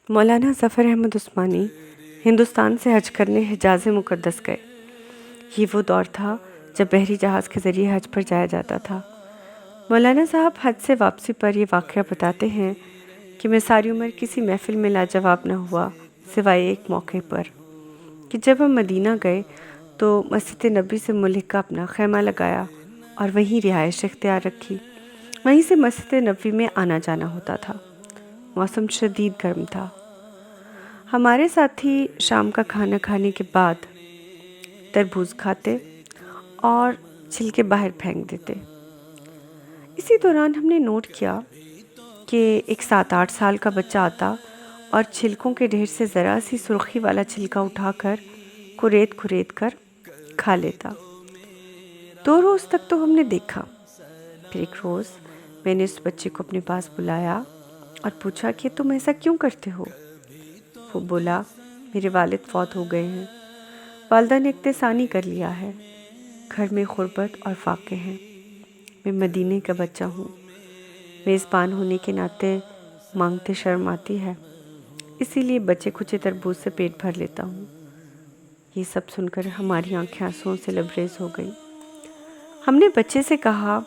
مولانا ظفر احمد عثمانی ہندوستان سے حج کرنے حجاز مقدس گئے۔ یہ وہ دور تھا جب بحری جہاز کے ذریعے حج پر جایا جاتا تھا۔ مولانا صاحب حج سے واپسی پر یہ واقعہ بتاتے ہیں کہ میں ساری عمر کسی محفل میں لاجواب نہ ہوا سوائے ایک موقع پر کہ جب ہم مدینہ گئے تو مسجد نبوی سے ملحقہ اپنا خیمہ لگایا اور وہیں رہائش اختیار رکھی۔ وہیں سے مسجد نبوی میں آنا جانا ہوتا تھا۔ موسم شدید گرم تھا۔ ہمارے ساتھی شام کا کھانا کھانے کے بعد تربوز کھاتے اور چھلکے باہر پھینک دیتے۔ اسی دوران ہم نے نوٹ کیا کہ ایک 7-8 سال کا بچہ آتا اور چھلکوں کے ڈھیر سے ذرا سی سرخی والا چھلکا اٹھا کر کھرید کر کھا لیتا۔ 2 روز تک تو ہم نے دیکھا۔ پھر ایک روز میں نے اس بچے کو اپنے پاس بلایا اور پوچھا کہ تم ایسا کیوں کرتے ہو؟ وہ بولا، میرے والد فوت ہو گئے ہیں، والدہ نے اقتصانی کر لیا ہے، گھر میں غربت اور فاقے ہیں، میں مدینے کا بچہ ہوں، میزبان ہونے کے ناطے مانگتے شرم آتی ہے، اسی لیے بچے کچے تربوز سے پیٹ بھر لیتا ہوں۔ یہ سب سن کر ہماری آنکھیں آنسوؤں سے لبریز ہو گئی۔ ہم نے بچے سے کہا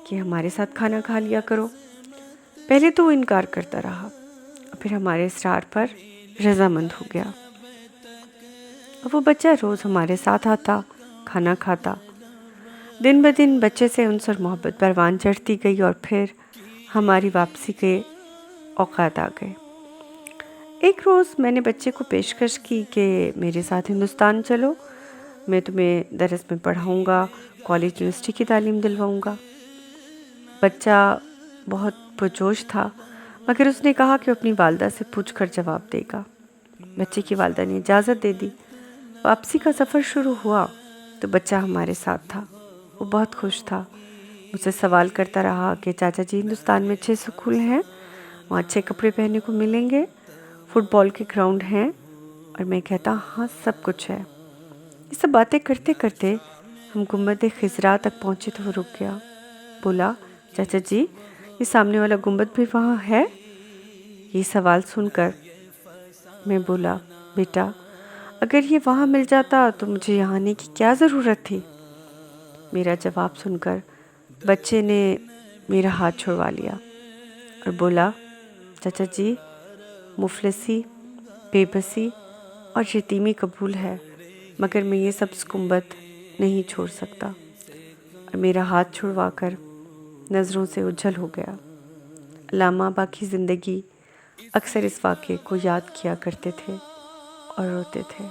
کہ ہمارے ساتھ کھانا کھا لیا کرو۔ پہلے تو وہ انکار کرتا رہا، پھر ہمارے اصرار پر رضامند ہو گیا۔ وہ بچہ روز ہمارے ساتھ آتا، کھانا کھاتا۔ دن بدن بچے سے انس اور محبت پروان چڑھتی گئی اور پھر ہماری واپسی کے اوقات آ گئے۔ ایک روز میں نے بچے کو پیشکش کی کہ میرے ساتھ ہندوستان چلو، میں تمہیں درس میں پڑھاؤں گا، کالج یونیورسٹی کی تعلیم دلواؤں گا۔ بچہ بہت پرجوش تھا، مگر اس نے کہا کہ وہ اپنی والدہ سے پوچھ کر جواب دے گا۔ بچے کی والدہ نے اجازت دے دی۔ واپسی کا سفر شروع ہوا تو بچہ ہمارے ساتھ تھا۔ وہ بہت خوش تھا، مجھ سے سوال کرتا رہا کہ چاچا جی ہندوستان میں اچھے اسکول ہیں، وہاں اچھے کپڑے پہننے کو ملیں گے، فٹ بال کے گراؤنڈ ہیں؟ اور میں کہتا ہاں سب کچھ ہے۔ یہ سب باتیں کرتے کرتے ہم گنبد خضرا تک پہنچے تو وہ رک گیا۔ بولا، چاچا جی یہ سامنے والا گنبد بھی وہاں ہے؟ یہ سوال سن کر میں بولا، بیٹا اگر یہ وہاں مل جاتا تو مجھے یہاں آنے کی کیا ضرورت تھی؟ میرا جواب سن کر بچے نے میرا ہاتھ چھڑوا لیا اور بولا، چاچا جی مفلسی، بے بسی اور یتیمی قبول ہے، مگر میں یہ سب گنبد نہیں چھوڑ سکتا۔ اور میرا ہاتھ چھڑوا کر نظروں سے اوجھل ہو گیا۔ علامہ باقی زندگی اکثر اس واقعے کو یاد کیا کرتے تھے اور روتے تھے۔